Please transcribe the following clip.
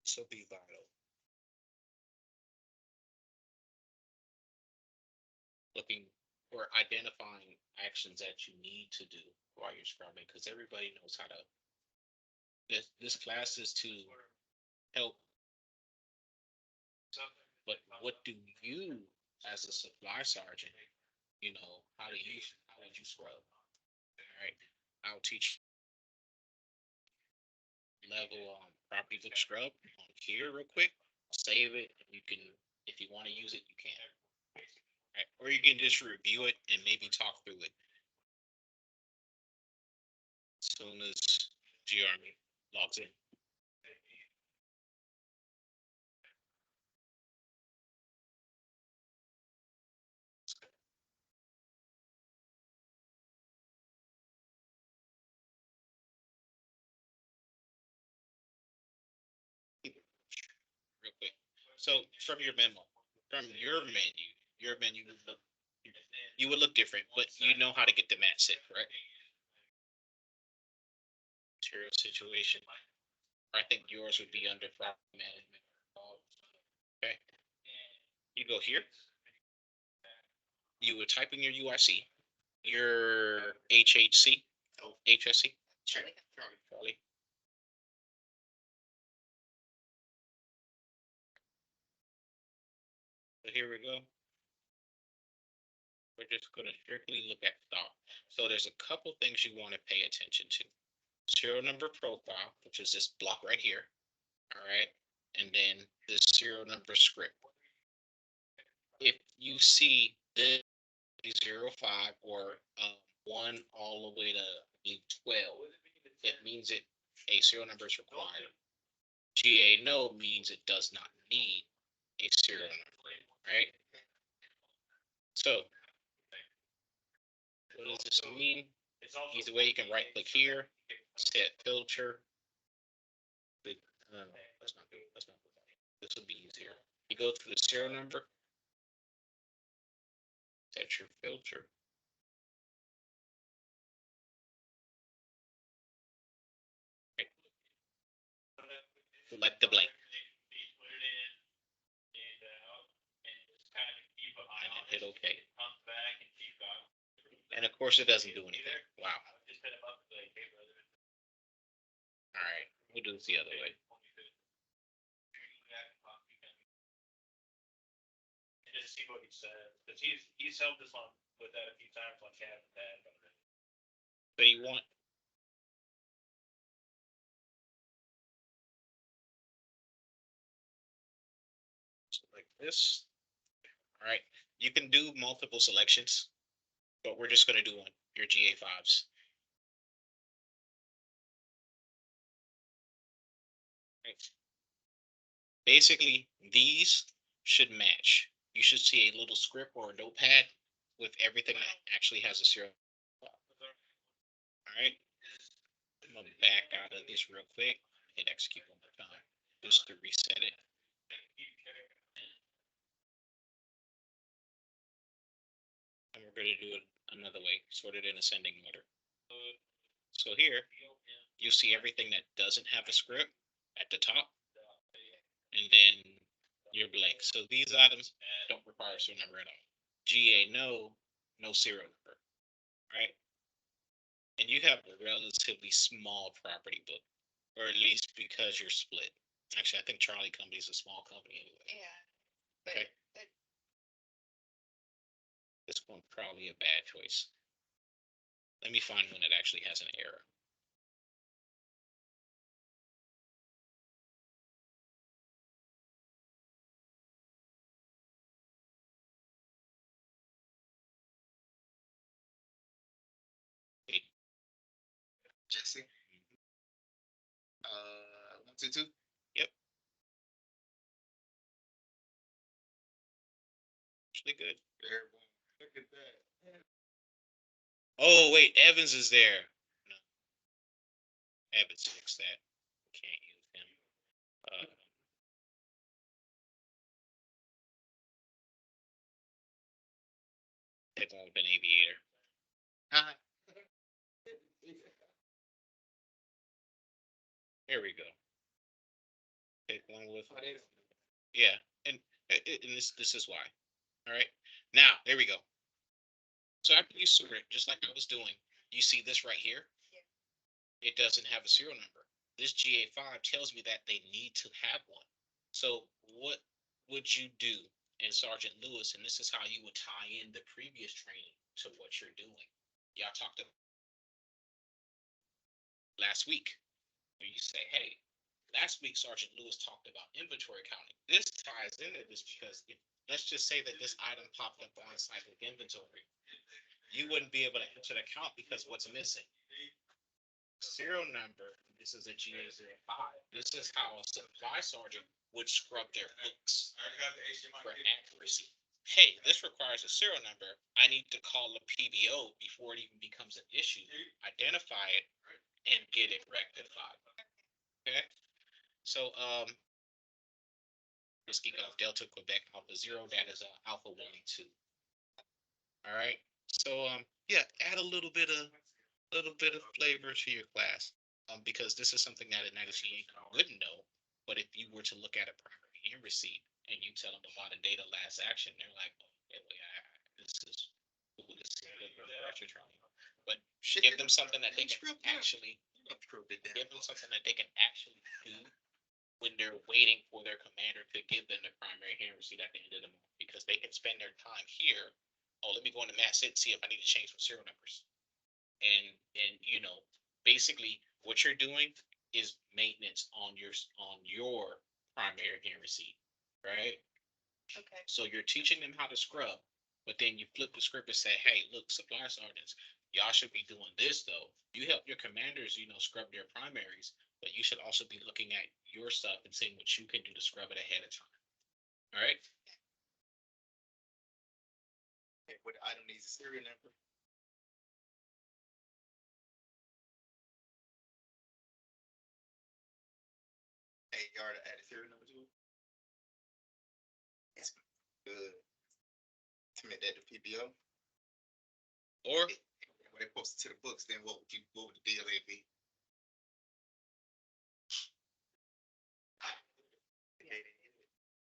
This will be vital. Looking or identifying actions that you need to do while you're scrubbing, because everybody knows how to. This class is to help, but what do you, as a supply sergeant, how would you scrub? All right, I'll teach level property book scrub on here real quick. Save it, and you can, if you want to use it, you can. Right? Or you can just review it and maybe talk through it as soon as GARMY logs in. Real quick. So from your menu would look, you would look different, but you know how to get the mat set, correct? Material situation. I think yours would be under property management. Okay. You go here. You would type in your UIC, your HHC, HSC. Charlie. Charlie. So here we go. We're just going to strictly look at stock. So there's a couple things you want to pay attention to. Serial number profile, which is this block right here. All right. And then the serial number script. If you see the 05 or 1 all the way to 12, it means a serial number is required. GA no means it does not need a serial number, right? So what does this mean? Either way, you can right click here, set filter. That's not good. That's not good. This would be easier. You go to the serial number, set your filter. Right. Select the blank. And then hit OK. And of course, it doesn't do anything. Wow. All right, we'll do this the other way. Just see what he said, because he's helped us on with that a few times on chat and that. So you want like this. All right, you can do multiple selections, but we're just going to do one, your GA5s. Right. Basically, these should match. You should see a little script or a notepad with everything that actually has a serial. All right, I'm gonna back out of this real quick, hit execute one more time just to reset it. And we're going to do it another way, sort it in ascending order. So here, you'll see everything that doesn't have a script at the top, and then your blank. So these items don't require a serial number at all. GA no, no serial number, right? And you have a relatively small property book, or at least because you're split. Actually, I think Charlie Company is a small company anyway. Yeah. Okay. This one's probably a bad choice. Let me find one that actually has an error. Jesse. 122. Yep. Actually good. Look at that. Oh wait, Evans is there. No. Evans fixed that. Can't use him. They've all been aviator. Hi. Here we go. Pick one with. Yeah, and and this is why. All right. Now there we go. So after you sort it, just like I was doing, you see this right here. It doesn't have a serial number. This GA5 tells me that they need to have one. So what would you do in Sergeant Lewis? And this is how you would tie in the previous training to what you're doing. Y'all talked about last week where you say, hey, last week Sergeant Lewis talked about inventory counting. This ties into this because if, let's just say that this item popped up on cyclic inventory, you wouldn't be able to enter the count because what's missing? Serial number. This is a GA05. This is how a supply sergeant would scrub their books for accuracy. Hey, this requires a serial number. I need to call a PBO before it even becomes an issue, identify it, and get it rectified. Okay. So Whiskey Golf Delta Quebec Alpha Zero. That is Alpha 1 and 2. All right. So yeah, add a little bit of flavor to your class. Because this is something that an IDCA wouldn't know. But if you were to look at a primary hand receipt and you tell them about a data last action, they're like, oh, yeah, this is ooh, this is a good refresher training. But give them something that they can actually give them something that they can actually do when they're waiting for their commander to give them the primary hand receipt at the end of the month, because they can spend their time here. Oh, let me go into Matt Sit, see if I need to change some serial numbers. And you know, basically what you're doing is maintenance on your primary hand receipt, right? Okay. So you're teaching them how to scrub, but then you flip the script and say, hey, look, supply sergeants, y'all should be doing this though. You help your commanders, you know, scrub their primaries, but you should also be looking at your stuff and seeing what you can do to scrub it ahead of time. All right. Okay, what item needs a serial number? AR to add a serial number to it? It's good. To make that the PBO? Or when they post it to the books, then what would the DLA be?